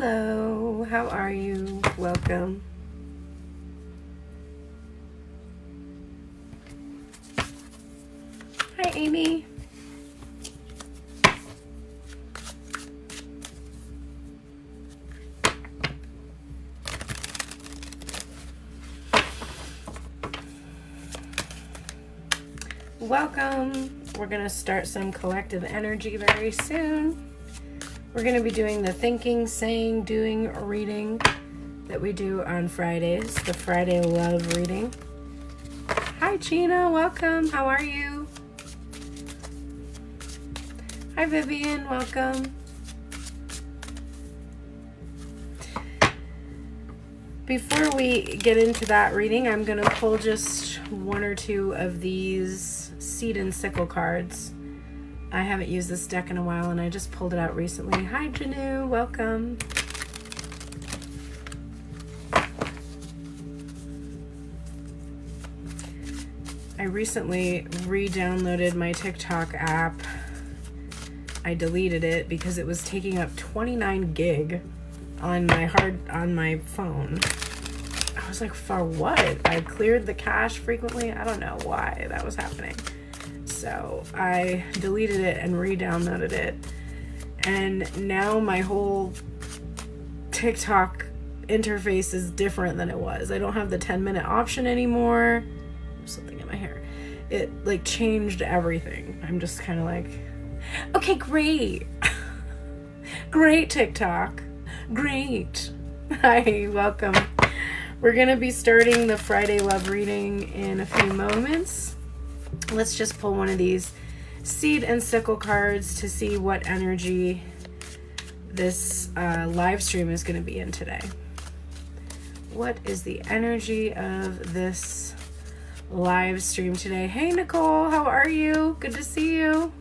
Hello, how are you? Welcome. Hi, Amy. Welcome. We're going to start some collective energy very soon. We're going to be doing the thinking, saying, doing, reading that we do on Fridays, the Friday Love reading. Hi, Gina. Welcome. How are you? Hi, Vivian. Welcome. Before we get into that reading, I'm going to pull just one or two of these seed and sickle cards. I haven't used this deck in a while, and I just pulled it out recently. Hi, Janu. Welcome. I recently re-downloaded my TikTok app. I deleted it because it was taking up 29 gig on my phone. I was like, for what? I cleared the cache frequently. I don't know why that was happening. So I deleted it and re-downloaded it. And now my whole TikTok interface is different than it was. I don't have the 10-minute option anymore. There's something in my hair. It like changed everything. I'm just kind of like, okay, great. Great, TikTok. Great. Hi, welcome. We're going to be starting the Friday Love reading in a few moments. Let's just pull one of these seed and sickle cards to see what energy this live stream is going to be in today. What is the energy of this live stream today? Hey, Nicole, how are you? Good to see you.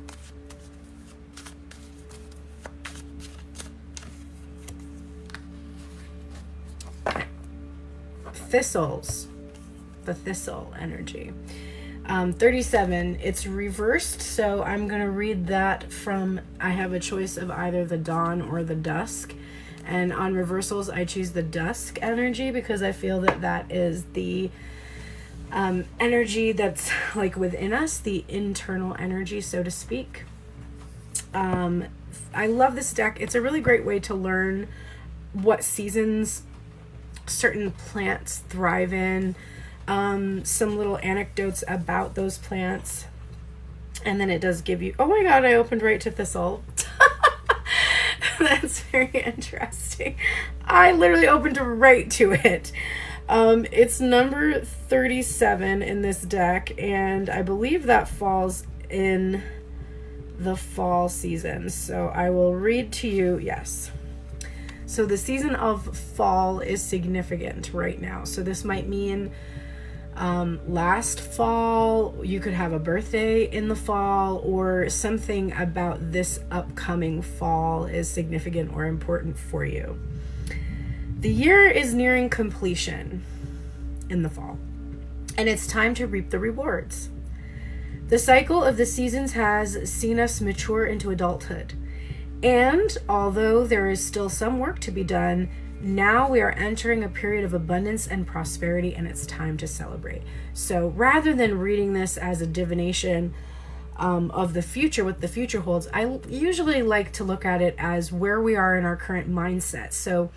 Thistles, the thistle energy. 37, it's reversed, so I'm going to read that from, I have a choice of either the dawn or the dusk, and on reversals I choose the dusk energy because I feel that that is the energy that's like within us, the internal energy, so to speak. I love this deck. It's a really great way to learn what seasons certain plants thrive in, some little anecdotes about those plants, and then it does give you, oh my god, I opened right to thistle. That's very interesting. I literally opened right to it. It's number 37 in this deck, and I believe that falls in the fall season, so I will read to you. Yes. So the season of fall is significant right now. So this might mean last fall, you could have a birthday in the fall, or something about this upcoming fall is significant or important for you. The year is nearing completion in the fall, and it's time to reap the rewards. The cycle of the seasons has seen us mature into adulthood. And although there is still some work to be done, now we are entering a period of abundance and prosperity, and it's time to celebrate. So rather than reading this as a divination of the future, what the future holds, I usually like to look at it as where we are in our current mindset. So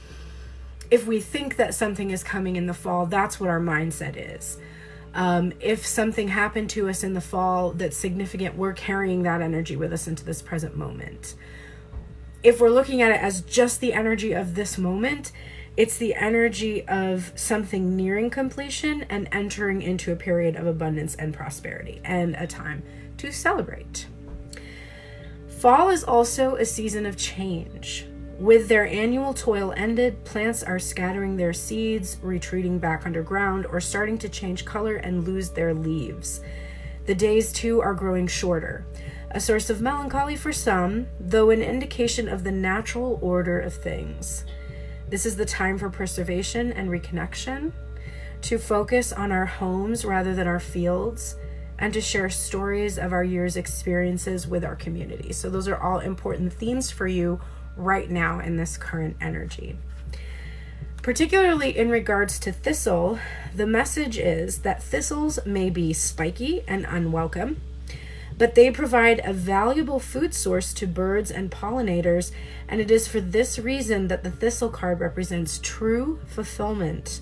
if we think that something is coming in the fall, that's what our mindset is. If something happened to us in the fall that's significant, we're carrying that energy with us into this present moment. If we're looking at it as just the energy of this moment, it's the energy of something nearing completion and entering into a period of abundance and prosperity, and a time to celebrate. Fall is also a season of change. With their annual toil ended, plants are scattering their seeds, retreating back underground, or starting to change color and lose their leaves. The days, too, are growing shorter. A source of melancholy for some, though an indication of the natural order of things. This is the time for preservation and reconnection, to focus on our homes rather than our fields, and to share stories of our year's experiences with our community. So those are all important themes for you right now in this current energy. Particularly in regards to thistle, the message is that thistles may be spiky and unwelcome, but they provide a valuable food source to birds and pollinators, and it is for this reason that the thistle card represents true fulfillment.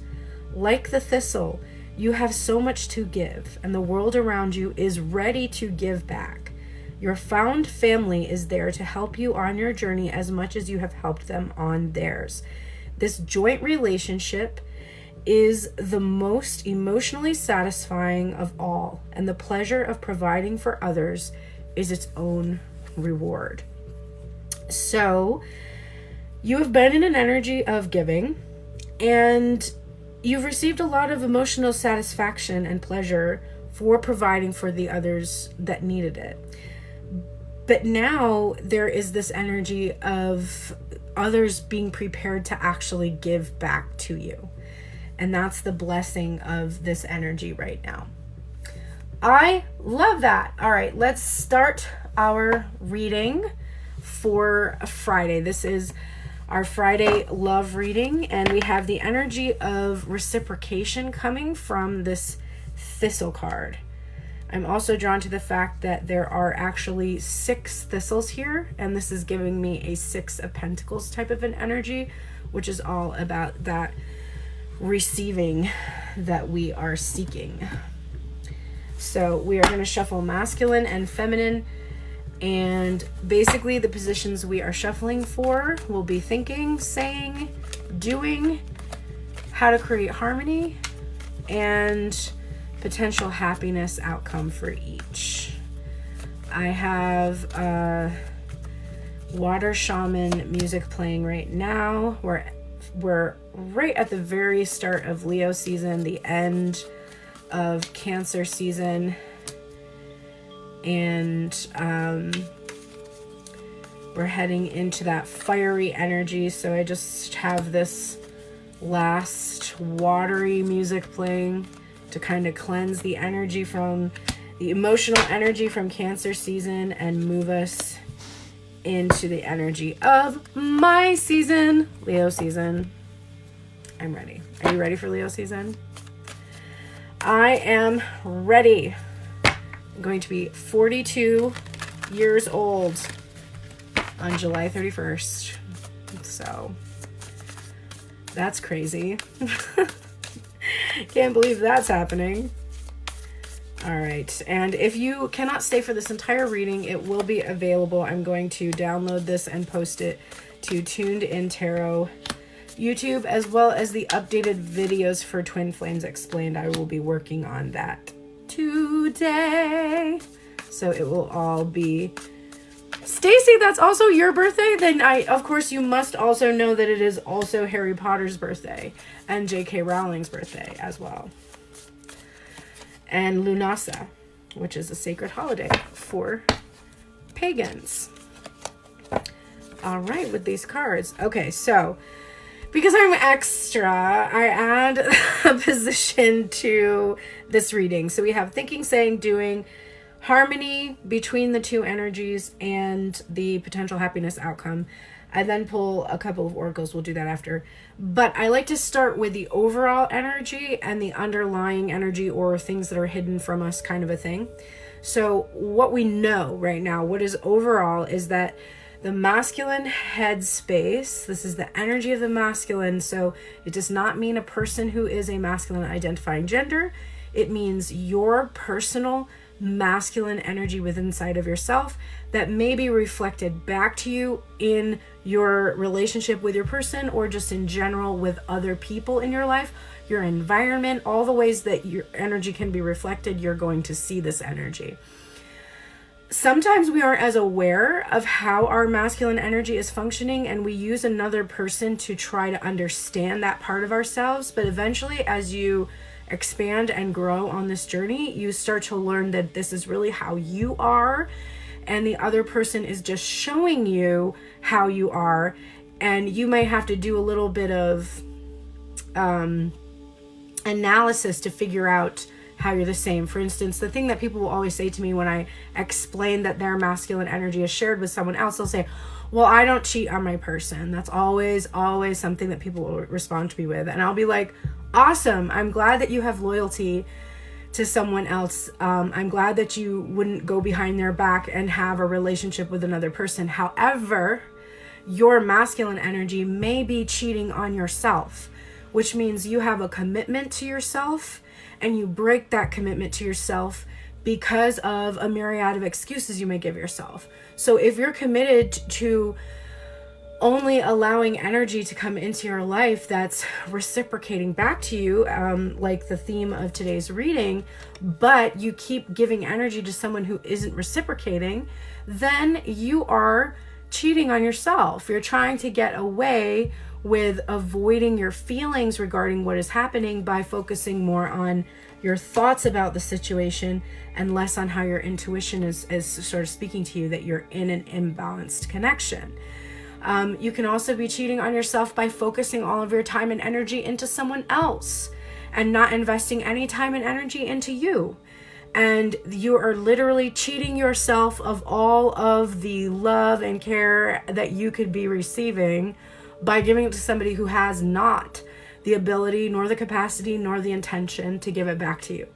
Like the thistle, you have so much to give, and the world around you is ready to give back. Your found family is there to help you on your journey as much as you have helped them on theirs. This joint relationship is the most emotionally satisfying of all, and the pleasure of providing for others is its own reward. So, you have been in an energy of giving, and you've received a lot of emotional satisfaction and pleasure for providing for the others that needed it. But now there is this energy of others being prepared to actually give back to you. And that's the blessing of this energy right now. I love that. All right, let's start our reading for Friday. This is our Friday love reading, and we have the energy of reciprocation coming from this thistle card. I'm also drawn to the fact that there are actually 6 thistles here, and this is giving me a 6 of Pentacles type of an energy, which is all about that receiving that we are seeking. So we are going to shuffle masculine and feminine, and basically the positions we are shuffling for will be thinking, saying, doing, how to create harmony, and potential happiness outcome for each. I have water shaman music playing right now. We're right at the very start of Leo season, the end of Cancer season, and we're heading into that fiery energy. So I just have this last watery music playing to kind of cleanse the energy from the emotional energy from Cancer season and move us into the energy of my season, Leo season. I'm ready. Are you ready for Leo season? I am ready. I'm going to be 42 years old on July 31st. So that's crazy. Can't believe that's happening. All right, and if you cannot stay for this entire reading, it will be available. I'm going to download this and post it to Tuned In Tarot YouTube, as well as the updated videos for Twin Flames Explained. I will be working on that today, so it will all be. Stacy, that's also your birthday? Then of course you must also know that it is also Harry Potter's birthday and J.K. Rowling's birthday as well. And Lunasa, which is a sacred holiday for pagans. All right, with these cards. Okay, so because I'm extra, I add a position to this reading. So we have thinking, saying, doing, harmony between the two energies, and the potential happiness outcome. I then pull a couple of oracles. We'll do that after. But I like to start with the overall energy and the underlying energy, or things that are hidden from us, kind of a thing. So what we know right now, what is overall, is that the masculine headspace, this is the energy of the masculine. So it does not mean a person who is a masculine identifying gender. It means your personal masculine energy within inside of yourself that may be reflected back to you in your relationship with your person, or just in general with other people in your life, your environment, all the ways that your energy can be reflected. You're going to see this energy. Sometimes we aren't as aware of how our masculine energy is functioning, and we use another person to try to understand that part of ourselves. But eventually, as you expand and grow on this journey, you start to learn that this is really how you are, and the other person is just showing you how you are, and you might have to do a little bit of analysis to figure out how you're the same. For instance, the thing that people will always say to me when I explain that their masculine energy is shared with someone else, they'll say, well, I don't cheat on my person. That's always something that people will respond to me with. And I'll be like, awesome. I'm glad that you have loyalty to someone else. I'm glad that you wouldn't go behind their back and have a relationship with another person. However, your masculine energy may be cheating on yourself, which means you have a commitment to yourself and you break that commitment to yourself because of a myriad of excuses you may give yourself. So if you're committed to only allowing energy to come into your life that's reciprocating back to you, like the theme of today's reading, but you keep giving energy to someone who isn't reciprocating, then you are cheating on yourself. You're trying to get away with avoiding your feelings regarding what is happening by focusing more on your thoughts about the situation and less on how your intuition is sort of speaking to you that you're in an imbalanced connection. You can also be cheating on yourself by focusing all of your time and energy into someone else and not investing any time and energy into you. And you are literally cheating yourself of all of the love and care that you could be receiving by giving it to somebody who has not the ability, nor the capacity, nor the intention to give it back to you.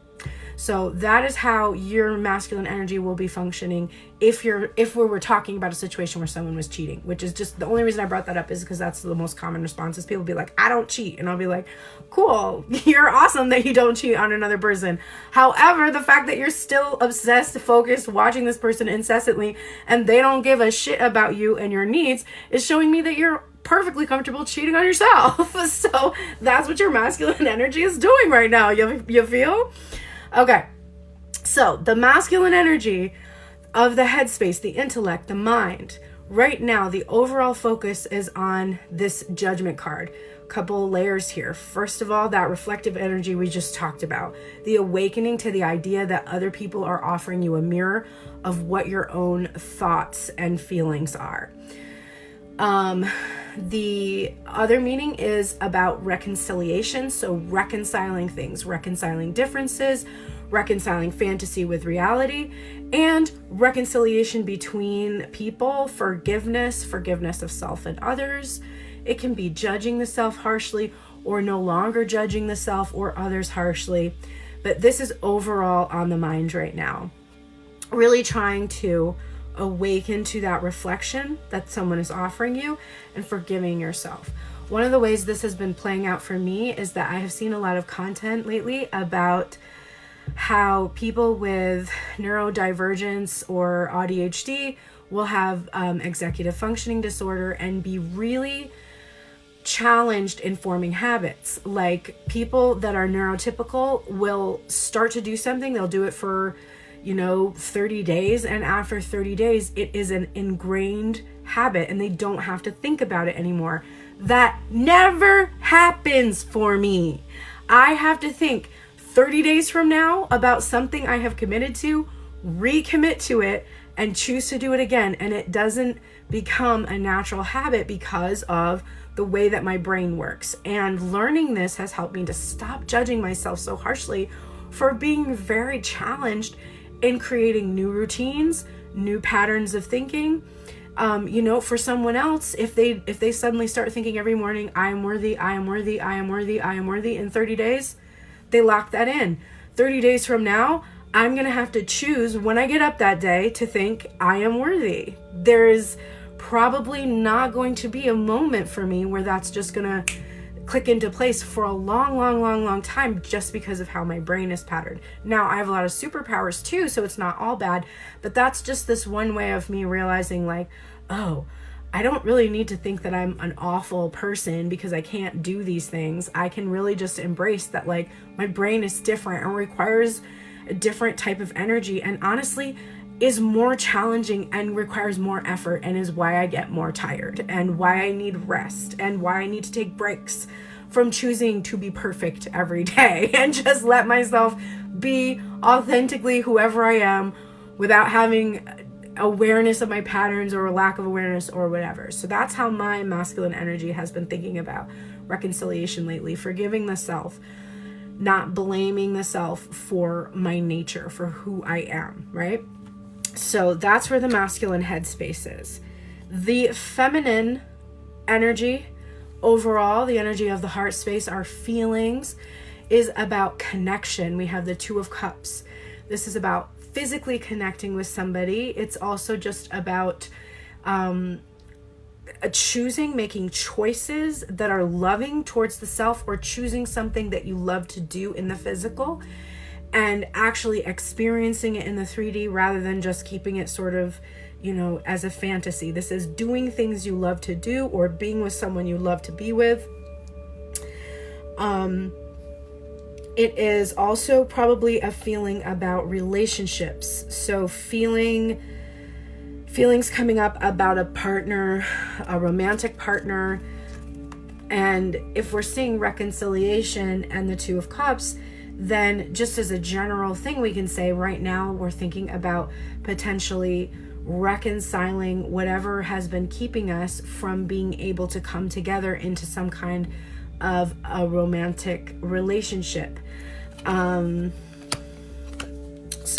So that is how your masculine energy will be functioning if we were talking about a situation where someone was cheating, which is just the only reason I brought that up is because that's the most common response is people be like, I don't cheat. And I'll be like, cool, you're awesome that you don't cheat on another person. However, the fact that you're still obsessed, focused, watching this person incessantly, and they don't give a shit about you and your needs is showing me that you're perfectly comfortable cheating on yourself. So that's what your masculine energy is doing right now. You feel? Okay. So the masculine energy of the headspace, the intellect, the mind, right now, the overall focus is on this judgment card. Couple layers here. First of all, that reflective energy we just talked about, the awakening to the idea that other people are offering you a mirror of what your own thoughts and feelings are. The other meaning is about reconciliation. So reconciling things, reconciling differences, reconciling fantasy with reality, and reconciliation between people, forgiveness of self and others. It can be judging the self harshly or no longer judging the self or others harshly. But this is overall on the mind right now. Really trying to awaken to that reflection that someone is offering you and forgiving yourself. One of the ways this has been playing out for me is that I have seen a lot of content lately about how people with neurodivergence or ADHD will have executive functioning disorder and be really challenged in forming habits. Like people that are neurotypical will start to do something, they'll do it for 30 days. And after 30 days, it is an ingrained habit and they don't have to think about it anymore. That never happens for me. I have to think 30 days from now about something I have committed to, recommit to it, and choose to do it again. And it doesn't become a natural habit because of the way that my brain works. And learning this has helped me to stop judging myself so harshly for being very challenged in creating new routines, new patterns of thinking. For someone else, if they suddenly start thinking every morning, I am worthy, I am worthy, I am worthy, I am worthy, in 30 days, they lock that in. 30 days from now, I'm going to have to choose when I get up that day to think I am worthy. There's probably not going to be a moment for me where that's just going to click into place for a long time just because of how my brain is patterned. Now, I have a lot of superpowers too, so it's not all bad, but that's just this one way of me realizing like, oh, I don't really need to think that I'm an awful person because I can't do these things. I can really just embrace that like my brain is different and requires a different type of energy, and honestly is more challenging and requires more effort, and is why I get more tired and why I need rest and why I need to take breaks from choosing to be perfect every day and just let myself be authentically whoever I am without having awareness of my patterns or a lack of awareness or whatever. So that's how my masculine energy has been thinking about reconciliation lately, forgiving the self, not blaming the self for my nature, for who I am, right? So that's where the masculine headspace is. The feminine energy, overall, the energy of the heart space, our feelings, is about connection. We have the Two of Cups. This is about physically connecting with somebody. It's also just about making choices that are loving towards the self, or choosing something that you love to do in the physical and actually experiencing it in the 3D rather than just keeping it sort of, as a fantasy. This is doing things you love to do or being with someone you love to be with. It is also probably a feeling about relationships. So feelings coming up about a partner, a romantic partner. And if we're seeing reconciliation and the Two of Cups, then just as a general thing, we can say right now we're thinking about potentially reconciling whatever has been keeping us from being able to come together into some kind of a romantic relationship. So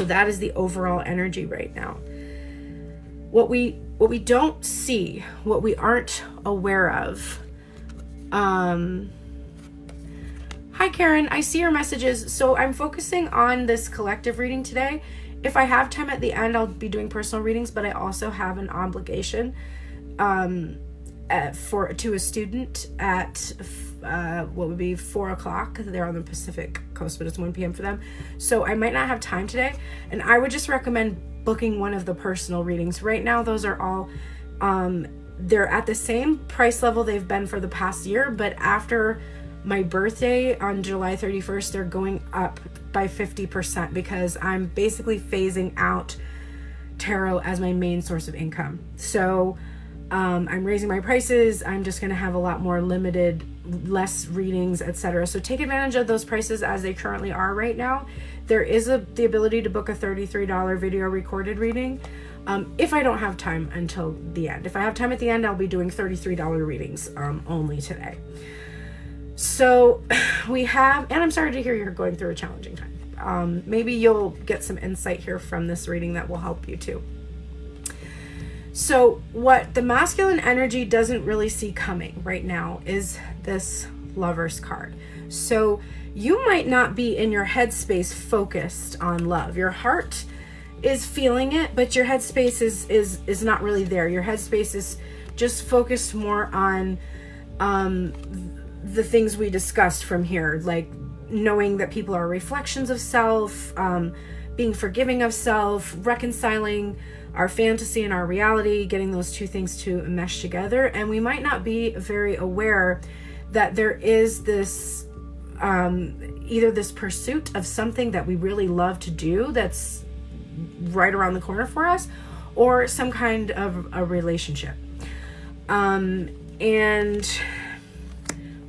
that is the overall energy right now. What we don't see, what we aren't aware of. Hi Karen, I see your messages. So I'm focusing on this collective reading today. If I have time at the end, I'll be doing personal readings, but I also have an obligation to a student at what would be 4 o'clock. They're on the Pacific Coast, but it's 1 p.m. for them. So I might not have time today, and I would just recommend booking one of the personal readings. Right now, those are all they're at the same price level they've been for the past year, but after my birthday on July 31st, they're going up by 50% because I'm basically phasing out tarot as my main source of income. So I'm raising my prices. I'm just going to have a lot more limited, less readings, etc. So take advantage of those prices as they currently are right now. There is the ability to book a $33 video recorded reading if I don't have time until the end. If I have time at the end, I'll be doing $33 readings only today. So we have, and I'm sorry to hear you're going through a challenging time. Maybe you'll get some insight here from this reading that will help you too. So what the masculine energy doesn't really see coming right now is this Lover's card. So you might not be in your headspace focused on love. Your heart is feeling it, but your headspace is not really there. Your headspace is just focused more on the things we discussed from here, like knowing that people are reflections of self, being forgiving of self, reconciling our fantasy and our reality, getting those two things to mesh together. And we might not be very aware that there is this either this pursuit of something that we really love to do that's right around the corner for us, or some kind of a relationship. And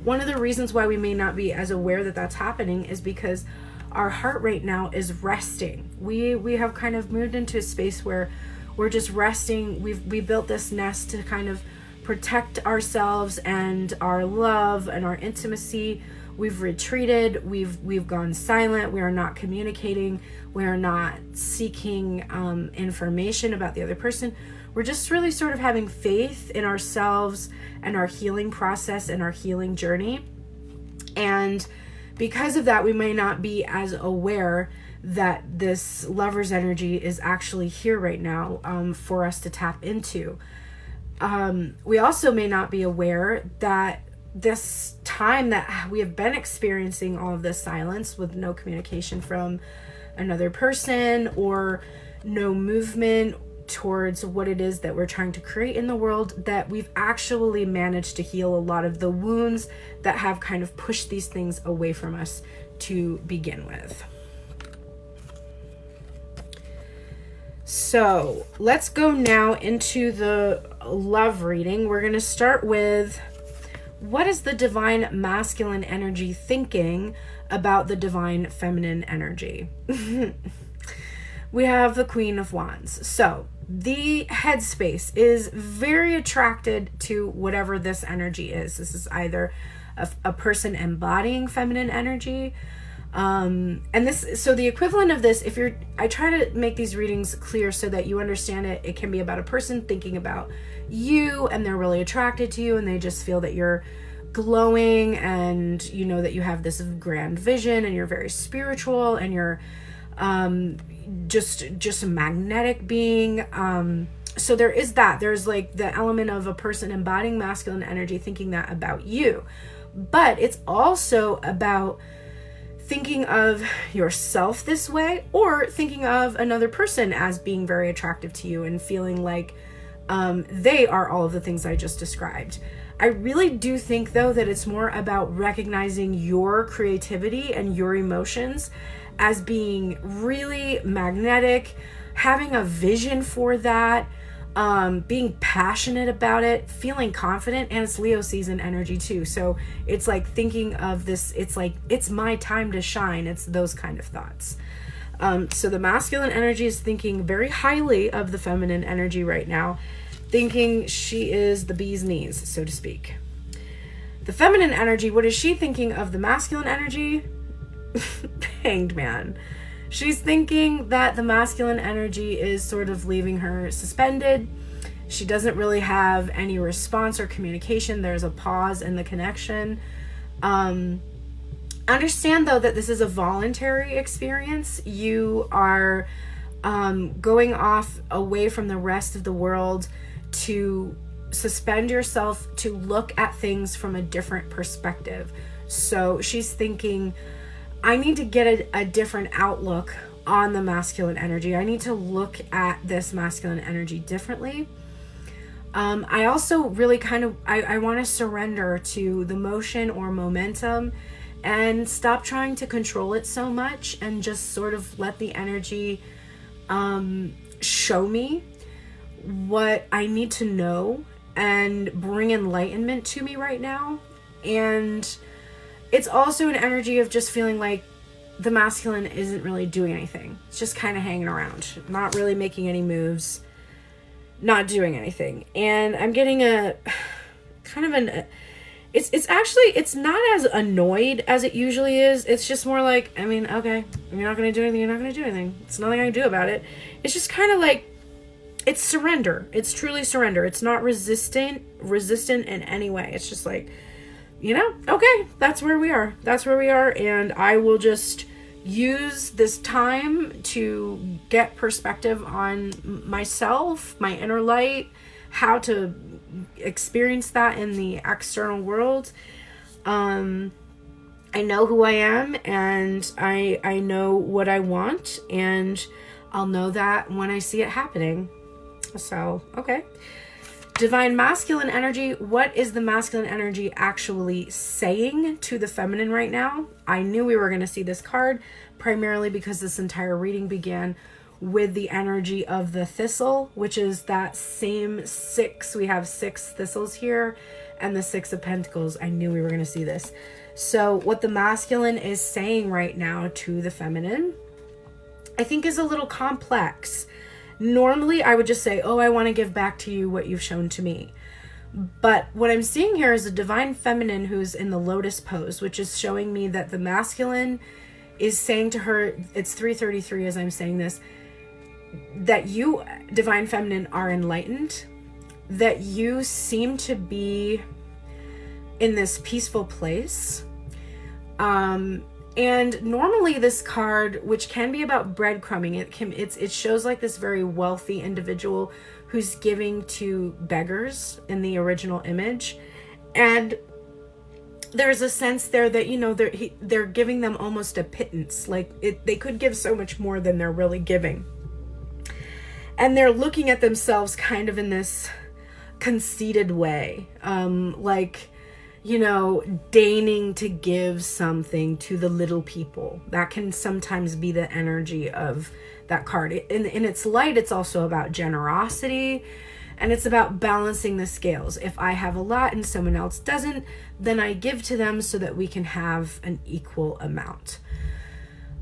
one of the reasons why we may not be as aware that that's happening is because our heart right now is resting. We have kind of moved into a space where we're just resting. We built this nest to kind of protect ourselves and our love and our intimacy. We've retreated. We've gone silent. We are not communicating. We are not seeking information about the other person. We're just really sort of having faith in ourselves and our healing process and our healing journey. And because of that, we may not be as aware that this Lover's energy is actually here right now for us to tap into. We also may not be aware that this time that we have been experiencing all of this silence with no communication from another person or no movement towards what it is that we're trying to create in the world, that we've actually managed to heal a lot of the wounds that have kind of pushed these things away from us to begin with. So let's go now into the love reading. We're going to start with, what is the divine masculine energy thinking about the divine feminine energy? We have the Queen of Wands. So the headspace is very attracted to whatever this energy is. This is either a person embodying feminine energy, And this, so the equivalent of this, I try to make these readings clear so that you understand it. It can be about a person thinking about you and they're really attracted to you and they just feel that you're glowing and you know that you have this grand vision and you're very spiritual and you're just a magnetic being. So there is that. There's like the element of a person embodying masculine energy thinking that about you. But it's also about thinking of yourself this way or thinking of another person as being very attractive to you and feeling like they are all of the things I just described. I really do think, though, that it's more about recognizing your creativity and your emotions as being really magnetic, having a vision for that, being passionate about it, feeling confident, and it's Leo season energy too. So it's like thinking of this, it's like, it's my time to shine. It's those kind of thoughts. So the masculine energy is thinking very highly of the feminine energy right now, thinking she is the bee's knees, so to speak. The feminine energy, what is she thinking of the masculine energy? Hanged man. She's thinking that the masculine energy is sort of leaving her suspended. She doesn't really have any response or communication. There's a pause in the connection. Understand, though, that this is a voluntary experience. You are going off away from the rest of the world to suspend yourself, to look at things from a different perspective. So she's thinking, I need to get a different outlook on the masculine energy. I need to look at this masculine energy differently. I also really I want to surrender to the motion or momentum and stop trying to control it so much and just sort of let the energy show me what I need to know and bring enlightenment to me right now. And it's also an energy of just feeling like the masculine isn't really doing anything. It's just kind of hanging around, not really making any moves, not doing anything. And I'm getting a kind of an, it's actually, it's not as annoyed as it usually is. It's just more like, I mean, okay, you're not going to do anything. You're not going to do anything. It's nothing I can do about it. It's just kind of like, it's surrender. It's truly surrender. It's not resistant in any way. It's just like, you know, okay, that's where we are. That's where we are. And I will just use this time to get perspective on myself, my inner light, how to experience that in the external world. I know who I am and I know what I want, and I'll know that when I see it happening. So, okay. Divine masculine energy. What is the masculine energy actually saying to the feminine right now? I knew we were going to see this card primarily because this entire reading began with the energy of the thistle, which is that same 6. We have 6 thistles here and the 6 of pentacles. I knew we were going to see this. So what the masculine is saying right now to the feminine, I think, is a little complex. Normally, I would just say, oh, I want to give back to you what you've shown to me. But what I'm seeing here is a divine feminine who's in the lotus pose, which is showing me that the masculine is saying to her, it's 3:33 as I'm saying this, that you, divine feminine, are enlightened, that you seem to be in this peaceful place. And normally this card, which can be about breadcrumbing, it shows like this very wealthy individual who's giving to beggars in the original image. And there's a sense there that, you know, they're giving them almost a pittance. Like they could give so much more than they're really giving. And they're looking at themselves kind of in this conceited way. Like, you know, deigning to give something to the little people. That can sometimes be the energy of that card. In its light, it's also about generosity, and it's about balancing the scales. If I have a lot and someone else doesn't, then I give to them so that we can have an equal amount.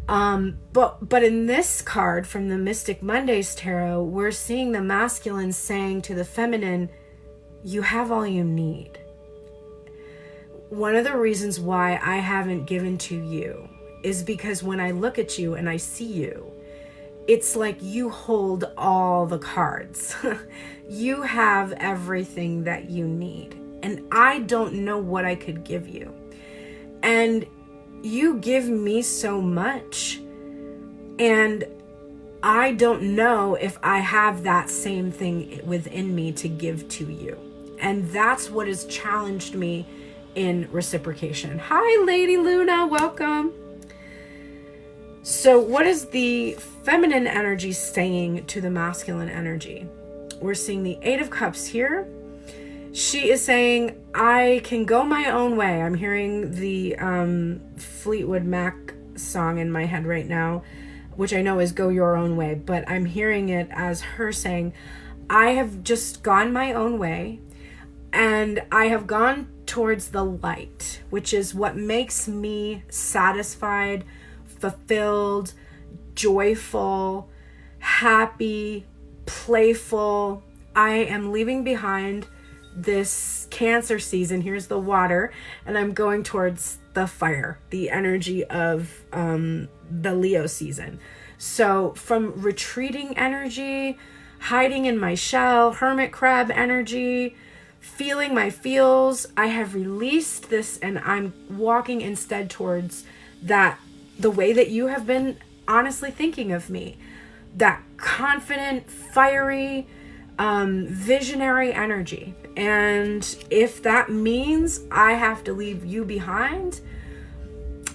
But in this card from the Mystic Mondays Tarot, we're seeing the masculine saying to the feminine, you have all you need. One of the reasons why I haven't given to you is because when I look at you and I see you, it's like you hold all the cards. You have everything that you need. And I don't know what I could give you. And you give me so much. And I don't know if I have that same thing within me to give to you. And that's what has challenged me in reciprocation. Hi, Lady Luna, welcome. So what is the feminine energy saying to the masculine energy? We're seeing the Eight of Cups here. She is saying, I can go my own way. I'm hearing the Fleetwood Mac song in my head right now, which I know is Go Your Own Way, but I'm hearing it as her saying, I have just gone my own way, and I have gone towards the light, which is what makes me satisfied, fulfilled, joyful, happy, playful. I am leaving behind this Cancer season. Here's the water, and I'm going towards the fire, the energy of the Leo season. So from retreating energy, hiding in my shell, hermit crab energy, feeling my feels, I have released this, and I'm walking instead towards that, the way that you have been honestly thinking of me, that confident, fiery, visionary energy. And if that means I have to leave you behind,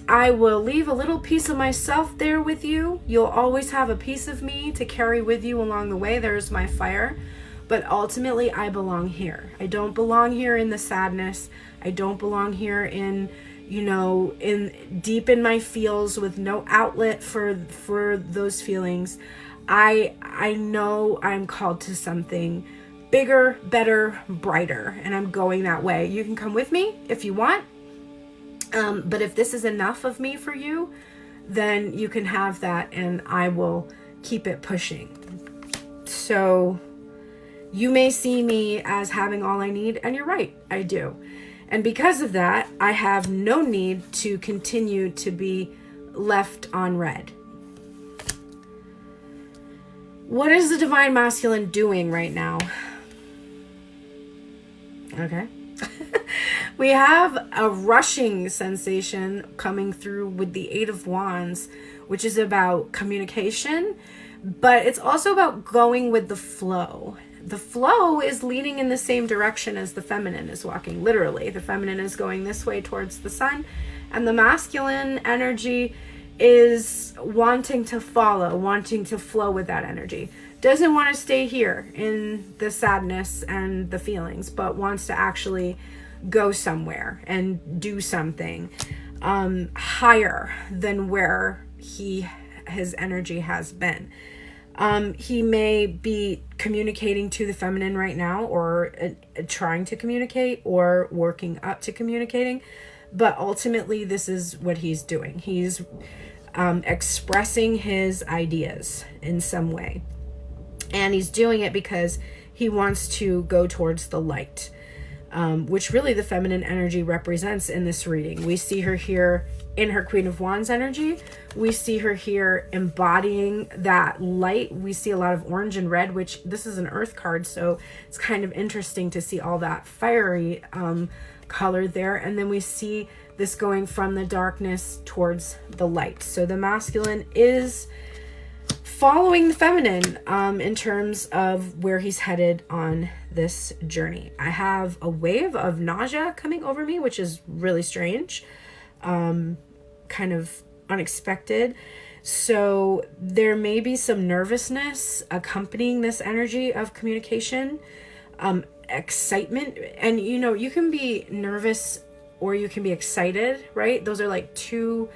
I will leave a little piece of myself there with you. You'll always have a piece of me to carry with you along the way. There's my fire. But ultimately, I belong here. I don't belong here in the sadness. I don't belong here in, in deep in my feels with no outlet for those feelings. I know I'm called to something bigger, better, brighter, and I'm going that way. You can come with me if you want. But if this is enough of me for you, then you can have that, and I will keep it pushing. So you may see me as having all I need, and you're right, I do. And because of that, I have no need to continue to be left on red. What is the Divine Masculine doing right now? Okay. We have a rushing sensation coming through with the Eight of Wands, which is about communication, but it's also about going with the flow. The flow is leading in the same direction as the feminine is walking. Literally, the feminine is going this way towards the sun, and the masculine energy is wanting to follow, wanting to flow with that energy. Doesn't want to stay here in the sadness and the feelings, but wants to actually go somewhere and do something higher than where his energy has been. He may be communicating to the feminine right now, or trying to communicate, or working up to communicating, but ultimately this is what he's doing. He's expressing his ideas in some way, and he's doing it because he wants to go towards the light, which really the feminine energy represents in this reading. We see her here in her Queen of Wands energy. We see her here embodying that light. We see a lot of orange and red, which this is an earth card, so it's kind of interesting to see all that fiery color there. And then we see this going from the darkness towards the light. So the masculine is following the feminine in terms of where he's headed on this journey. I have a wave of nausea coming over me, which is really strange, kind of unexpected. So there may be some nervousness accompanying this energy of communication, excitement. And you can be nervous or you can be excited, right? Those are like two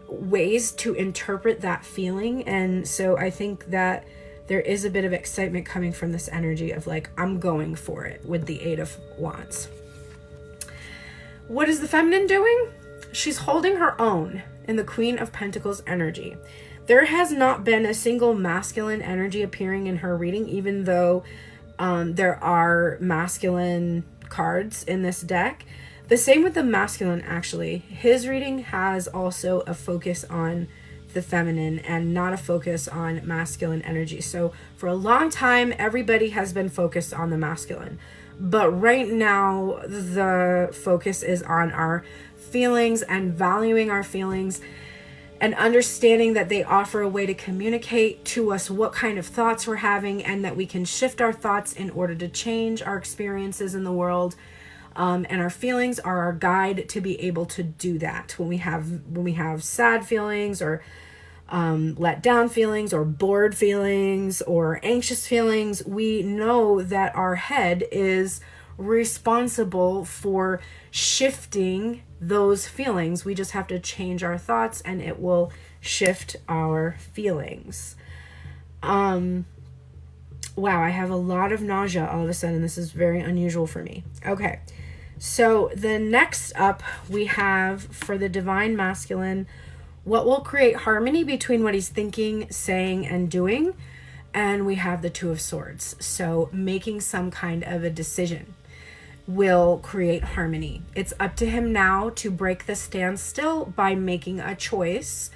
ways to interpret that feeling. And so I think that there is a bit of excitement coming from this energy of like, I'm going for it with the Eight of Wands. What is the feminine doing? She's holding her own in the Queen of Pentacles energy. There has not been a single masculine energy appearing in her reading, even though there are masculine cards in this deck. The same with the masculine, actually. His reading has also a focus on the feminine and not a focus on masculine energy. So for a long time, everybody has been focused on the masculine. But right now, the focus is on our feelings and valuing our feelings and understanding that they offer a way to communicate to us what kind of thoughts we're having, and that we can shift our thoughts in order to change our experiences in the world. And our feelings are our guide to be able to do that. When we have sad feelings, or let down feelings, or bored feelings, or anxious feelings, we know that our head is responsible for shifting those feelings. We just have to change our thoughts and it will shift our feelings. Wow, I have a lot of nausea all of a sudden. This is very unusual for me. Okay. So the next up we have for the divine masculine, what will create harmony between what he's thinking, saying, and doing. And we have the Two of Swords. So making some kind of a decision will create harmony. It's up to him now to break the standstill by making a choice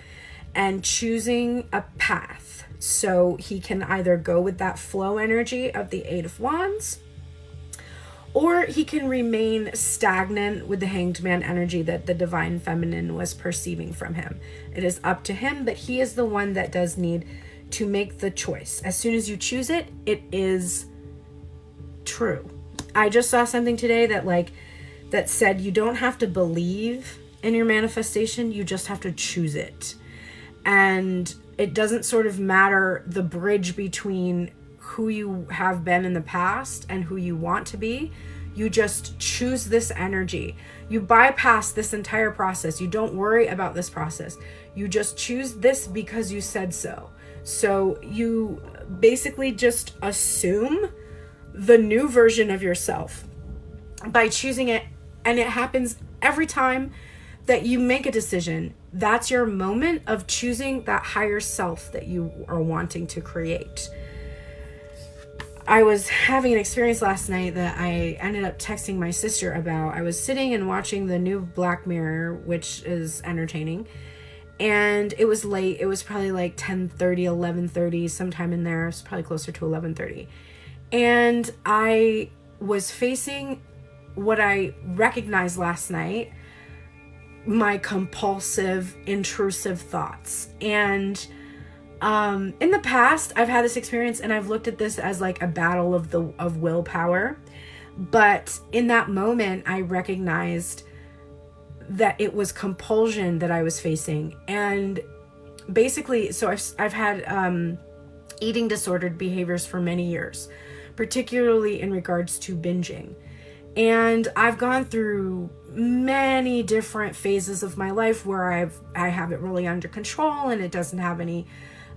and choosing a path. So he can either go with that flow energy of the Eight of Wands, or he can remain stagnant with the Hanged Man energy that the divine feminine was perceiving from him. It is up to him, but he is the one that does need to make the choice. As soon as you choose it, it is true. I just saw something today that said you don't have to believe in your manifestation, you just have to choose it. And it doesn't sort of matter the bridge between who you have been in the past and who you want to be. You just choose this energy. You bypass this entire process. You don't worry about this process. You just choose this because you said so. So you basically just assume the new version of yourself by choosing it. And it happens every time that you make a decision. That's your moment of choosing that higher self that you are wanting to create. I was having an experience last night that I ended up texting my sister about. I was sitting and watching the new Black Mirror, which is entertaining. And it was late. It was probably like 10:30, 11:30, sometime in there. It was probably closer to 11:30. And I was facing what I recognized last night, my compulsive, intrusive thoughts. And in the past, I've had this experience and I've looked at this as like a battle of willpower. But in that moment, I recognized that it was compulsion that I was facing. And basically, so I've had eating disordered behaviors for many years, particularly in regards to binging. And I've gone through many different phases of my life where I have it really under control and it doesn't have any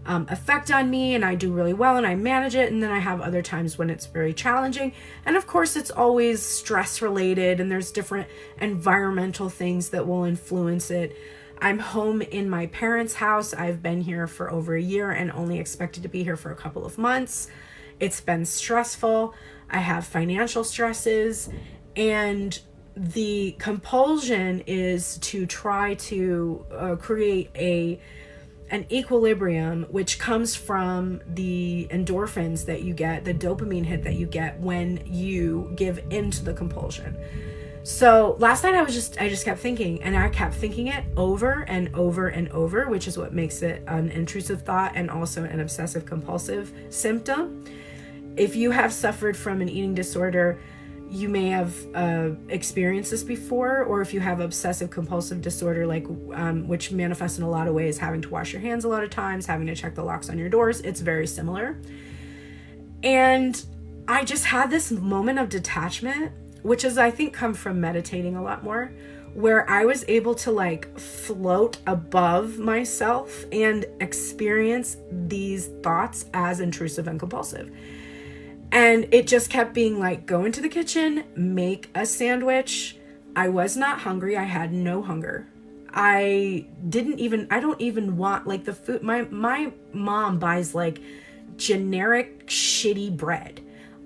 effect on me, and I do really well and I manage it. And then I have other times when it's very challenging. And of course, it's always stress related, and there's different environmental things that will influence it. I'm home in my parents' house. I've been here for over a year and only expected to be here for a couple of months. It's been stressful. I have financial stresses, and the compulsion is to try to create an equilibrium, which comes from the endorphins that you get, the dopamine hit that you get when you give into the compulsion. So last night I just kept thinking, and I kept thinking it over and over and over, which is what makes it an intrusive thought and also an obsessive compulsive symptom. If you have suffered from an eating disorder, you may have experienced this before, or if you have obsessive compulsive disorder, which manifests in a lot of ways, having to wash your hands a lot of times, having to check the locks on your doors, it's very similar. And I just had this moment of detachment, which is, I think, come from meditating a lot more, where I was able to float above myself and experience these thoughts as intrusive and compulsive. And it just kept being go into the kitchen, make a sandwich. I was not hungry. I had no hunger. I don't even want the food. My mom buys generic shitty bread.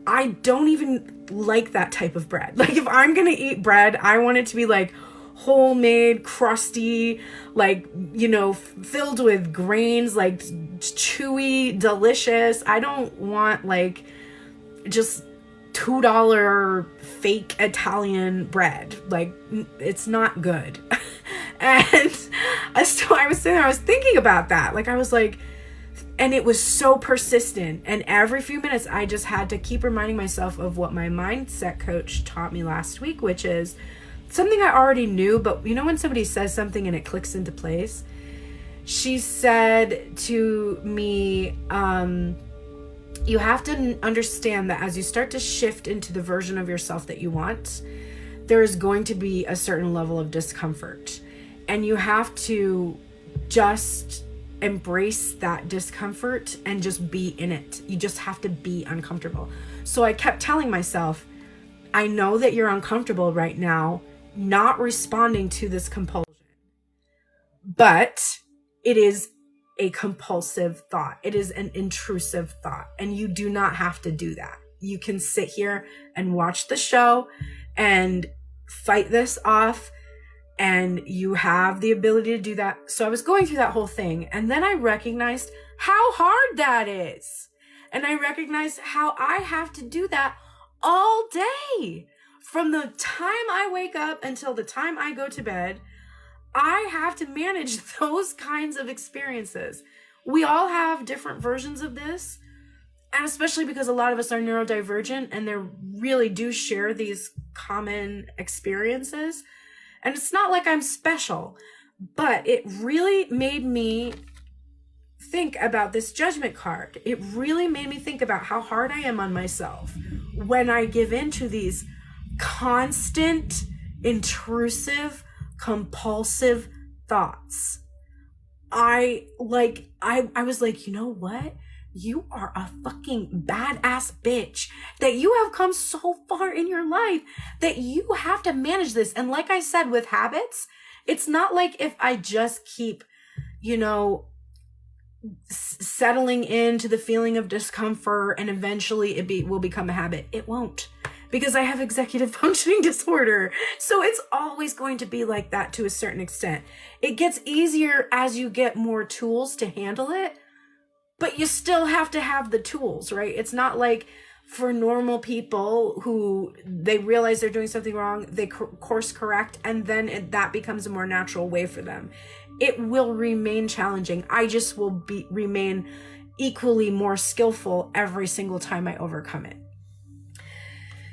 I don't even like that type of bread. Like if I'm going to eat bread, I want it to be like homemade, crusty, like, you know, filled with grains, like chewy, delicious. I don't want like just $2 fake Italian bread. Like it's not good. And so I was sitting there, I was thinking about that. Like I was like, and it was so persistent. And every few minutes, I just had to keep reminding myself of what my mindset coach taught me last week, which is something I already knew. But you know, when somebody says something and it clicks into place, she said to me, you have to understand that as you start to shift into the version of yourself that you want, there is going to be a certain level of discomfort. And you have to just embrace that discomfort and just be in it. You just have to be uncomfortable. So I kept telling myself, I know that you're uncomfortable right now, not responding to this compulsion, but it is a compulsive thought. It is an intrusive thought, and you do not have to do that. You can sit here and watch the show and fight this off, and you have the ability to do that. So I was going through that whole thing, and then I recognized how hard that is. And I recognized how I have to do that all day. From the time I wake up until the time I go to bed, I have to manage those kinds of experiences. We all have different versions of this, and especially because a lot of us are neurodivergent and they really do share these common experiences. And it's not like I'm special, but it really made me think about this judgment card. It really made me think about how hard I am on myself when I give in to these constant, intrusive, compulsive thoughts. I was like, you know what? You are a fucking badass bitch that you have come so far in your life that you have to manage this. And like I said, with habits, it's not like if I just keep, you know, settling into the feeling of discomfort and eventually it will become a habit. It won't, because I have executive functioning disorder. So it's always going to be like that to a certain extent. It gets easier as you get more tools to handle it, but you still have to have the tools, right? It's not like for normal people who they realize they're doing something wrong, they course correct, and then that becomes a more natural way for them. It will remain challenging. I just will remain equally more skillful every single time I overcome it.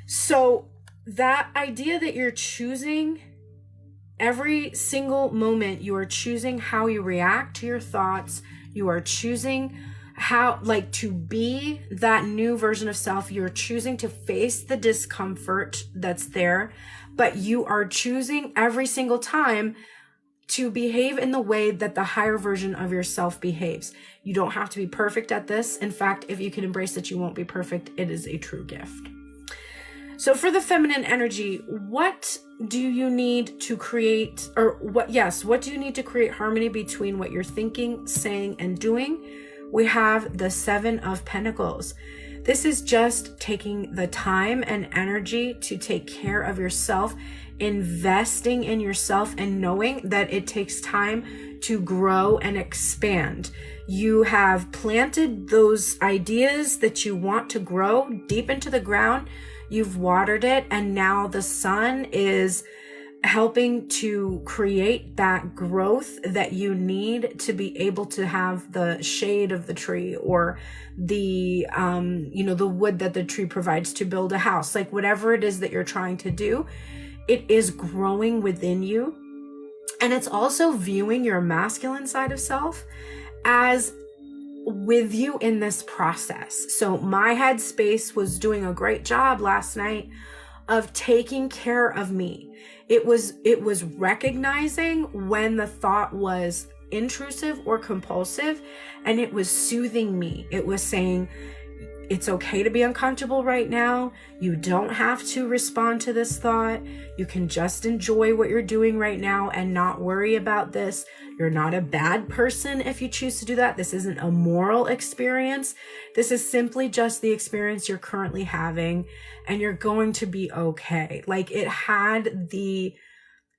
So that idea that you're choosing every single moment, you are choosing how you react to your thoughts. You are choosing how, like, to be that new version of self. You're choosing to face the discomfort that's there, but you are choosing every single time to behave in the way that the higher version of yourself behaves. You don't have to be perfect at this. In fact, if you can embrace that you won't be perfect, it is a true gift. So for the feminine energy, what do you need to create, or what do you need to create harmony between what you're thinking, saying, and doing? We have the 7 of Pentacles. This is just taking the time and energy to take care of yourself, investing in yourself, and knowing that it takes time to grow and expand. You have planted those ideas that you want to grow deep into the ground. You've watered it, and now the sun is helping to create that growth that you need to be able to have the shade of the tree, or the the wood that the tree provides to build a house. Like whatever it is that you're trying to do, it is growing within you. And it's also viewing your masculine side of self as with you in this process. So my headspace was doing a great job last night of taking care of me. It was recognizing when the thought was intrusive or compulsive, and it was soothing me. It was saying, it's okay to be uncomfortable right now. You don't have to respond to this thought. You can just enjoy what you're doing right now and not worry about this. You're not a bad person if you choose to do that. This isn't a moral experience. This is simply just the experience you're currently having, and you're going to be okay. Like, it had the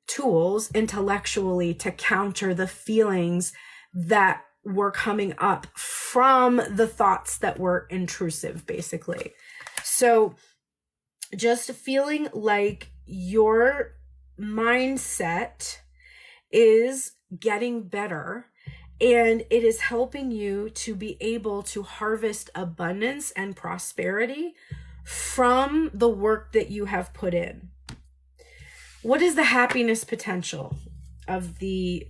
tools intellectually to counter the feelings that were coming up from the thoughts that were intrusive, basically. So just feeling like your mindset is getting better, and it is helping you to be able to harvest abundance and prosperity from the work that you have put in. What is the happiness potential of the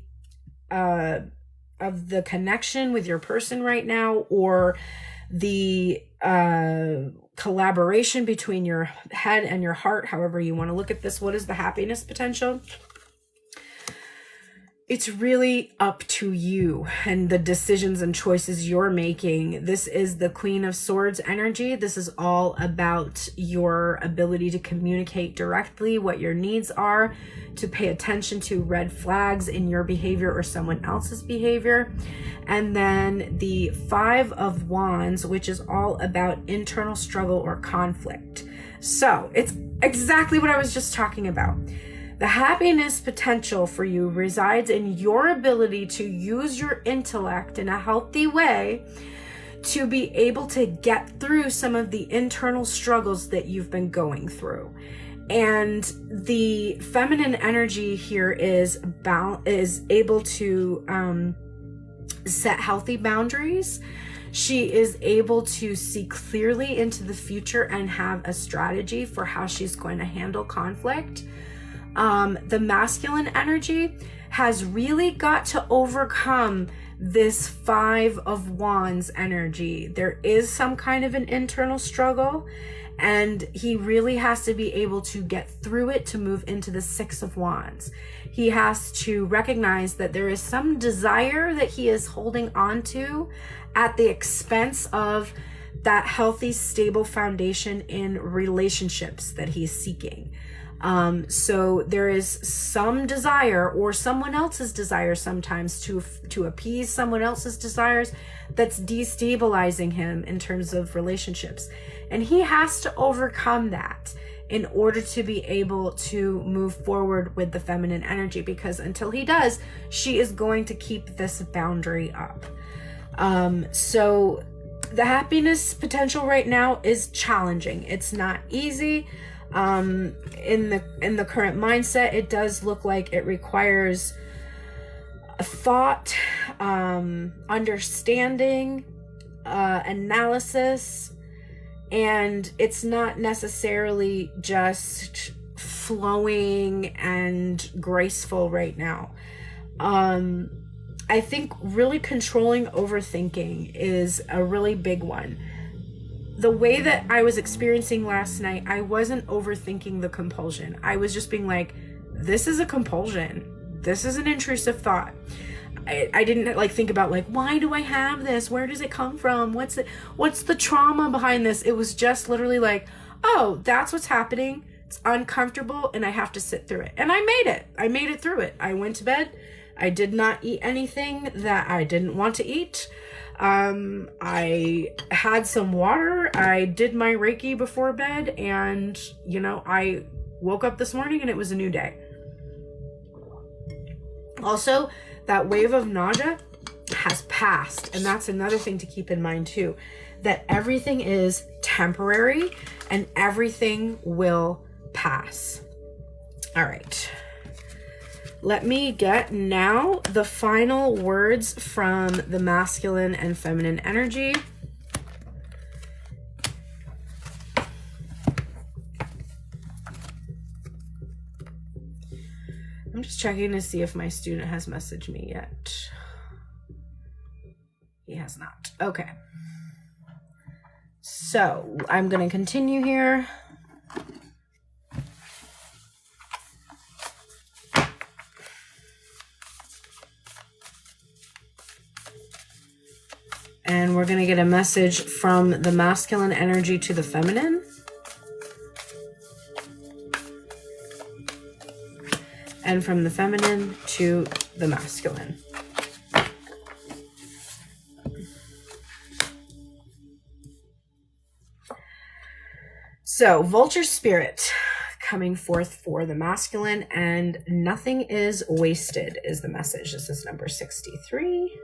connection with your person right now, or the collaboration between your head and your heart, however you want to look at this? What is the happiness potential? It's really up to you and the decisions and choices you're making. This is the Queen of Swords energy. This is all about your ability to communicate directly what your needs are, to pay attention to red flags in your behavior or someone else's behavior. And then the Five of Wands, which is all about internal struggle or conflict. So it's exactly what I was just talking about. The happiness potential for you resides in your ability to use your intellect in a healthy way to be able to get through some of the internal struggles that you've been going through. And the feminine energy here is able to set healthy boundaries. She is able to see clearly into the future and have a strategy for how she's going to handle conflict. The masculine energy has really got to overcome this Five of Wands energy. There is some kind of an internal struggle, and he really has to be able to get through it to move into the Six of Wands. He has to recognize that there is some desire that he is holding on to at the expense of that healthy, stable foundation in relationships that he's seeking. So there is some desire, or someone else's desire sometimes, to appease someone else's desires, that's destabilizing him in terms of relationships. And he has to overcome that in order to be able to move forward with the feminine energy, because until he does, she is going to keep this boundary up. So the happiness potential right now is challenging. It's not easy. In the current mindset, it does look like it requires a thought, understanding, analysis, and it's not necessarily just flowing and graceful right now. I think really controlling overthinking is a really big one. The way that I was experiencing last night, I wasn't overthinking the compulsion. I was just being like, this is a compulsion. This is an intrusive thought. I didn't like think about like, why do I have this? Where does it come from? What's the trauma behind this? It was just literally like, oh, that's what's happening. It's uncomfortable and I have to sit through it. And I made it. I made it through it. I went to bed. I did not eat anything that I didn't want to eat. I had some water. I did my Reiki before bed, and I woke up this morning and it was a new day. Also, that wave of nausea has passed, and that's another thing to keep in mind too, that everything is temporary and everything will pass. All right. Let me get now the final words from the masculine and feminine energy. I'm just checking to see if my student has messaged me yet. He has not. Okay. So I'm going to continue here. And we're going to get a message from the masculine energy to the feminine. And from the feminine to the masculine. So, vulture spirit coming forth for the masculine, and nothing is wasted is the message. This is number 63.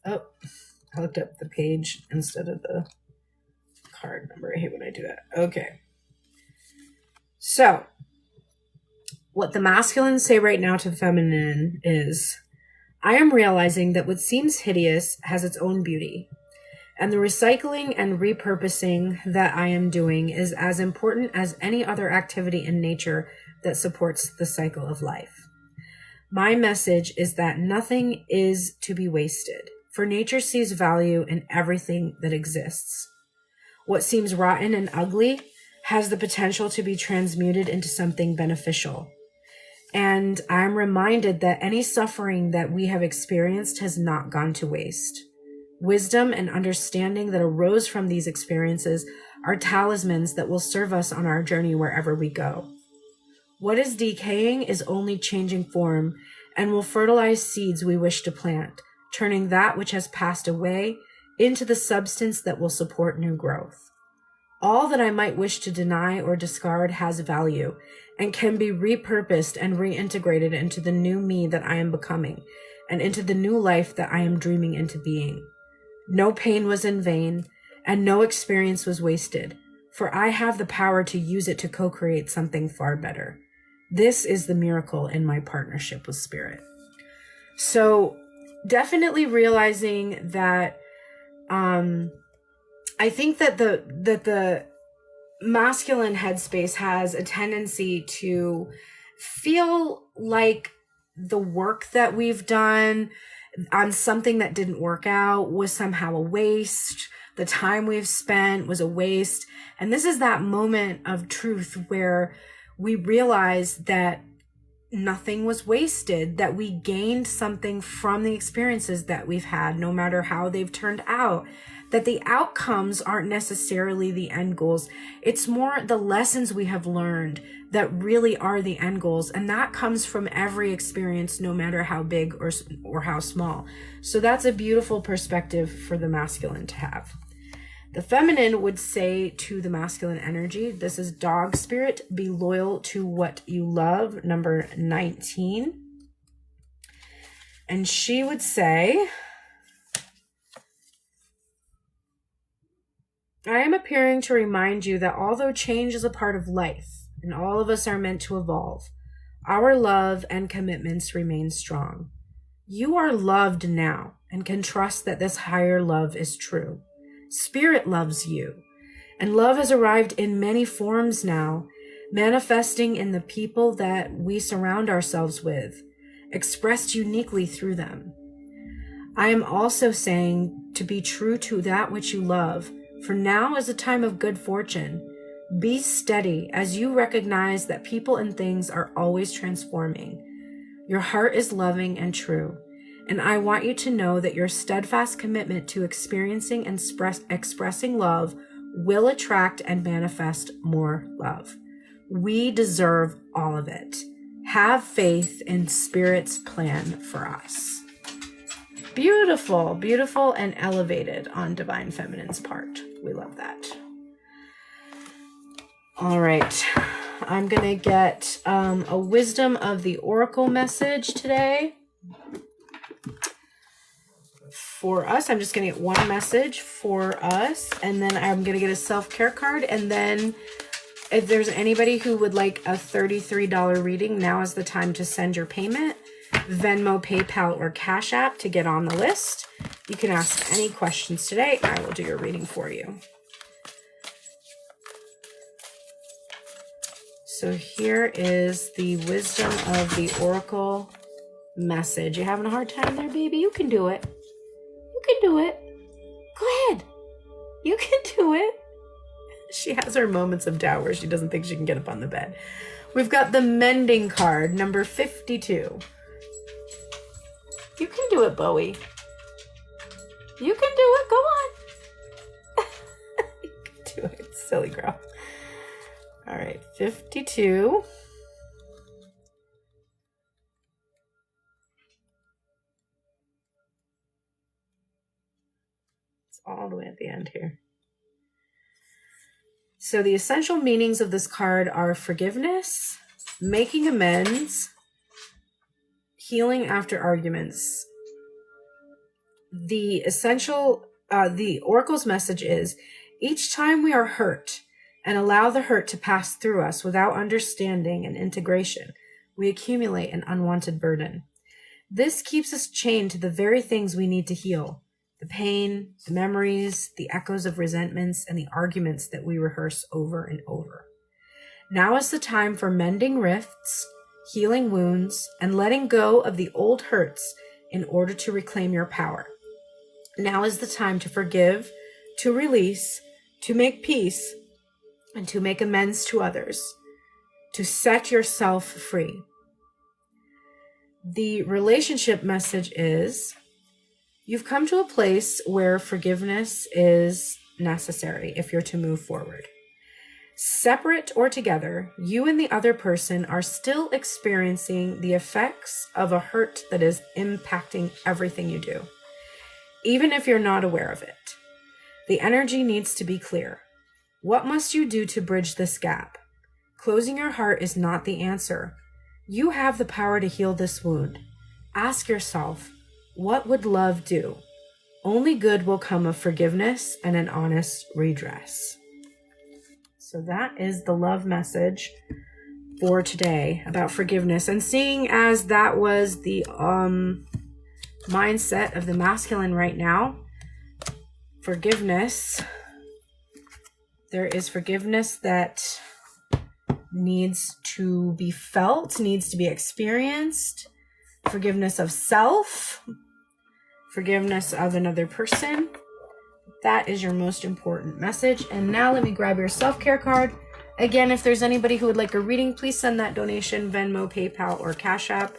Oh, I looked up the page instead of the card number. I hate when I do that. Okay. So, what the masculines say right now to the feminine is, I am realizing that what seems hideous has its own beauty, and the recycling and repurposing that I am doing is as important as any other activity in nature that supports the cycle of life. My message is that nothing is to be wasted, for nature sees value in everything that exists. What seems rotten and ugly has the potential to be transmuted into something beneficial. And I'm reminded that any suffering that we have experienced has not gone to waste. Wisdom and understanding that arose from these experiences are talismans that will serve us on our journey wherever we go. What is decaying is only changing form and will fertilize seeds we wish to plant, turning that which has passed away into the substance that will support new growth. All that I might wish to deny or discard has value and can be repurposed and reintegrated into the new me that I am becoming and into the new life that I am dreaming into being. No pain was in vain and no experience was wasted, for I have the power to use it to co-create something far better. This is the miracle in my partnership with Spirit. So definitely realizing that I think that the masculine headspace has a tendency to feel like the work that we've done on something that didn't work out was somehow a waste. The time we've spent was a waste. And this is that moment of truth where we realize that nothing was wasted, that we gained something from the experiences that we've had, no matter how they've turned out, that the outcomes aren't necessarily the end goals. It's more the lessons we have learned that really are the end goals. And that comes from every experience, no matter how big or how small. So that's a beautiful perspective for the masculine to have. The feminine would say to the masculine energy, this is dog spirit, be loyal to what you love, number 19. And she would say, I am appearing to remind you that although change is a part of life and all of us are meant to evolve, our love and commitments remain strong. You are loved now and can trust that this higher love is true. Spirit loves you, and love has arrived in many forms now, manifesting in the people that we surround ourselves with, expressed uniquely through them. I am also saying to be true to that which you love, for now is a time of good fortune. Be steady as you recognize that people and things are always transforming. Your heart is loving and true. And I want you to know that your steadfast commitment to experiencing and expressing love will attract and manifest more love. We deserve all of it. Have faith in Spirit's plan for us. Beautiful, beautiful and elevated on Divine Feminine's part. We love that. All right. I'm going to get a Wisdom of the Oracle message today. For us, I'm just going to get one message for us, and then I'm going to get a self-care card, and then if there's anybody who would like a $33 reading, now is the time to send your payment. Venmo, PayPal, or Cash App to get on the list. You can ask any questions today. I will do your reading for you. So here is the Wisdom of the Oracle message. You having a hard time there, baby? You can do it. You can do it. Go ahead. You can do it. She has her moments of doubt where she doesn't think she can get up on the bed. We've got the mending card, number 52. You can do it, Bowie. You can do it. Go on. You can do it, silly girl. All right, 52. It's all the way at the end here. So the essential meanings of this card are forgiveness, making amends, healing after arguments. The Oracle's message is, each time we are hurt and allow the hurt to pass through us without understanding and integration, we accumulate an unwanted burden. This keeps us chained to the very things we need to heal. The pain, the memories, the echoes of resentments, and the arguments that we rehearse over and over. Now is the time for mending rifts, healing wounds, and letting go of the old hurts in order to reclaim your power. Now is the time to forgive, to release, to make peace, and to make amends to others, to set yourself free. The relationship message is, you've come to a place where forgiveness is necessary if you're to move forward. Separate or together, you and the other person are still experiencing the effects of a hurt that is impacting everything you do, even if you're not aware of it. The energy needs to be clear. What must you do to bridge this gap? Closing your heart is not the answer. You have the power to heal this wound. Ask yourself, what would love do? Only good will come of forgiveness and an honest redress. So that is the love message for today about forgiveness. And seeing as that was the mindset of the masculine right now, forgiveness, there is forgiveness that needs to be felt, needs to be experienced. Forgiveness of self, forgiveness of another person. That is your most important message. And now let me grab your self-care card. Again, if there's anybody who would like a reading, please send that donation, Venmo, PayPal, or Cash App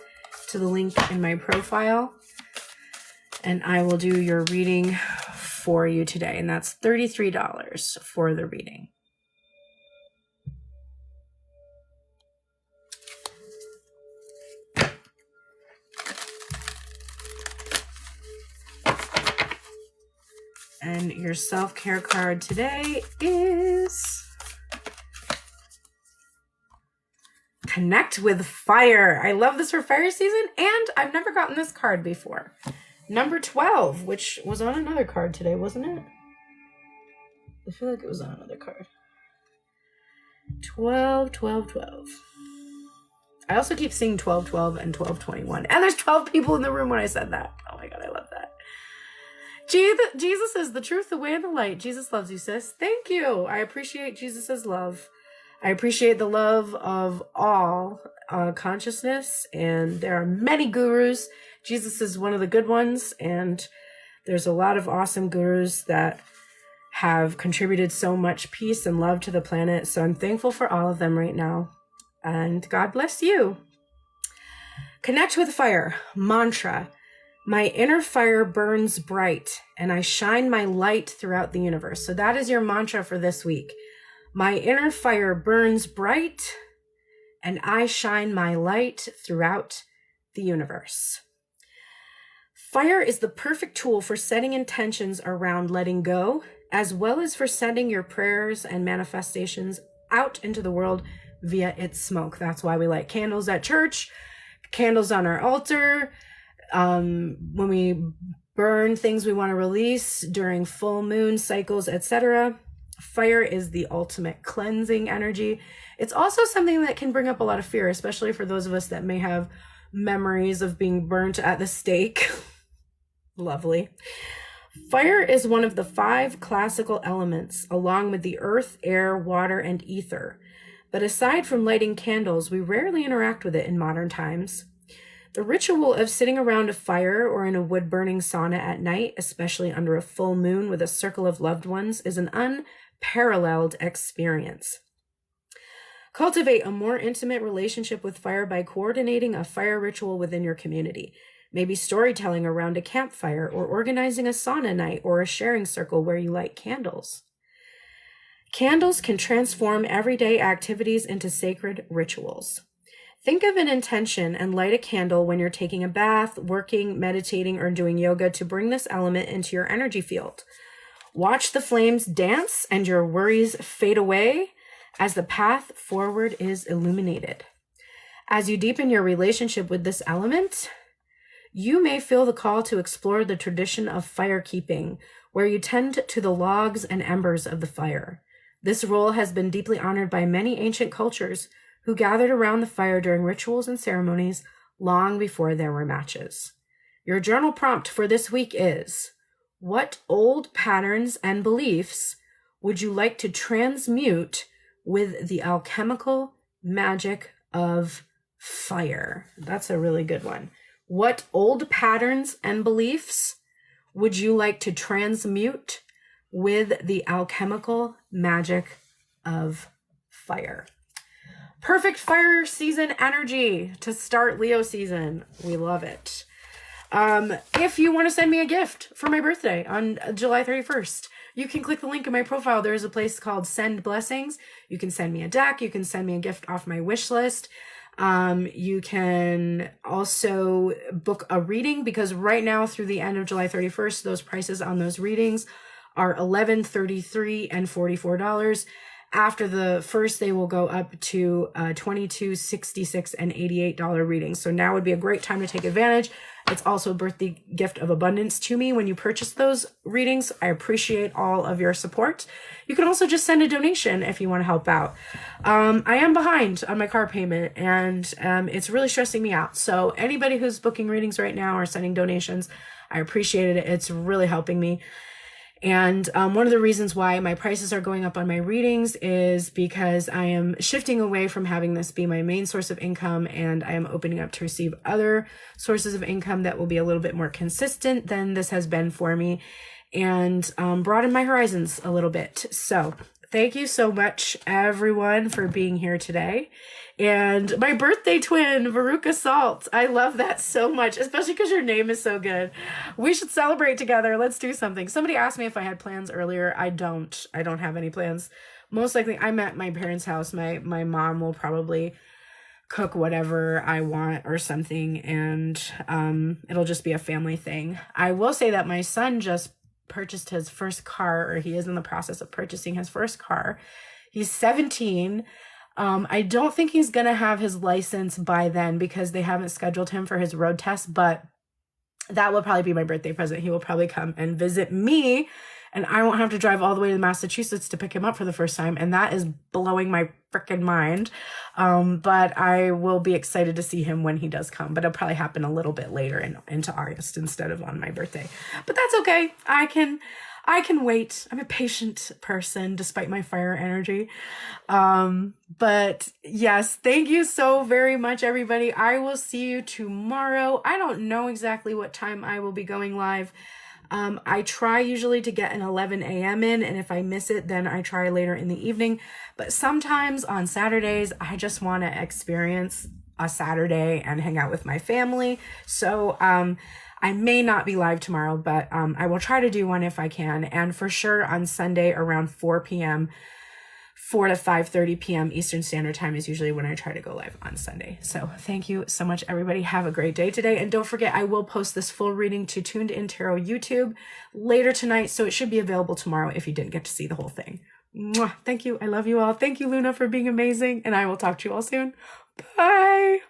to the link in my profile. And I will do your reading for you today. And that's $33 for the reading. And your self-care card today is Connect with Fire. I love this for fire season, and I've never gotten this card before. Number 12, which was on another card today, wasn't it? I feel like it was on another card. 12, 12, 12. I also keep seeing 12, 12, and 12, 21. And there's 12 people in the room when I said that. Oh my God, I love that. Jesus is the truth, the way, and the light. Jesus loves you, sis. Thank you. I appreciate Jesus's love. I appreciate the love of all consciousness, and there are many gurus. Jesus is one of the good ones, and there's a lot of awesome gurus that have contributed so much peace and love to the planet. So I'm thankful for all of them right now, and God bless you. Connect with Fire. Mantra. My inner fire burns bright, and I shine my light throughout the universe. So that is your mantra for this week. My inner fire burns bright, and I shine my light throughout the universe. Fire is the perfect tool for setting intentions around letting go, as well as for sending your prayers and manifestations out into the world via its smoke. That's why we light candles at church, candles on our altar, when we burn things we want to release during full moon cycles, etc. Fire is the ultimate cleansing energy. It's also something that can bring up a lot of fear, especially for those of us that may have memories of being burnt at the stake. Lovely. Fire is one of the 5 classical elements, along with the earth, air, water, and ether. But aside from lighting candles, we rarely interact with it in modern times. The ritual of sitting around a fire or in a wood-burning sauna at night, especially under a full moon with a circle of loved ones, is an unparalleled experience. Cultivate a more intimate relationship with fire by coordinating a fire ritual within your community. Maybe storytelling around a campfire, or organizing a sauna night or a sharing circle where you light candles. Candles can transform everyday activities into sacred rituals. Think of an intention and light a candle when you're taking a bath, working, meditating, or doing yoga to bring this element into your energy field. Watch the flames dance and your worries fade away as the path forward is illuminated. As you deepen your relationship with this element, you may feel the call to explore the tradition of fire keeping, where you tend to the logs and embers of the fire. This role has been deeply honored by many ancient cultures who gathered around the fire during rituals and ceremonies long before there were matches. Your journal prompt for this week is, what old patterns and beliefs would you like to transmute with the alchemical magic of fire? That's a really good one. What old patterns and beliefs would you like to transmute with the alchemical magic of fire? Perfect fire season energy to start Leo season. We love it. If you want to send me a gift for my birthday on July 31st, you can click the link in my profile. There's a place called Send Blessings. You can send me a deck. You can send me a gift off my wish list. You can also book a reading, because right now through the end of July 31st, those prices on those readings are $11, $33, and $44. After the first, they will go up to $22, $66, and $88 readings. So now would be a great time to take advantage. It's also a birthday gift of abundance to me when you purchase those readings. I appreciate all of your support. You can also just send a donation if you want to help out. I am behind on my car payment, and it's really stressing me out. So anybody who's booking readings right now or sending donations, I appreciate it. It's really helping me. And one of the reasons why my prices are going up on my readings is because I am shifting away from having this be my main source of income, and I am opening up to receive other sources of income that will be a little bit more consistent than this has been for me, and broaden my horizons a little bit. So thank you so much, everyone, for being here today. And my birthday twin, Veruca Salt. I love that so much, especially because your name is so good. We should celebrate together. Let's do something. Somebody asked me if I had plans earlier. I don't have any plans. Most likely, I'm at my parents' house. My mom will probably cook whatever I want or something, and it'll just be a family thing. I will say that my son just purchased his first car, or he is in the process of purchasing his first car. He's 17. I don't think he's going to have his license by then because they haven't scheduled him for his road test, but that will probably be my birthday present. He will probably come and visit me, and I won't have to drive all the way to Massachusetts to pick him up for the first time. And that is blowing my freaking mind. But I will be excited to see him when he does come, but it'll probably happen a little bit later into August instead of on my birthday, but that's okay. I can wait. I'm a patient person despite my fire energy. But yes, thank you so very much, everybody. I will see you tomorrow. I don't know exactly what time I will be going live. I try usually to get an 11 a.m. in, and if I miss it, then I try later in the evening. But sometimes on Saturdays, I just want to experience a Saturday and hang out with my family. So, I may not be live tomorrow, but I will try to do one if I can. And for sure on Sunday around 4 p.m., 4 to 5:30 p.m. Eastern Standard Time is usually when I try to go live on Sunday. So thank you so much, everybody. Have a great day today. And don't forget, I will post this full reading to Tuned In Tarot YouTube later tonight. So it should be available tomorrow if you didn't get to see the whole thing. Mwah. Thank you. I love you all. Thank you, Luna, for being amazing. And I will talk to you all soon. Bye.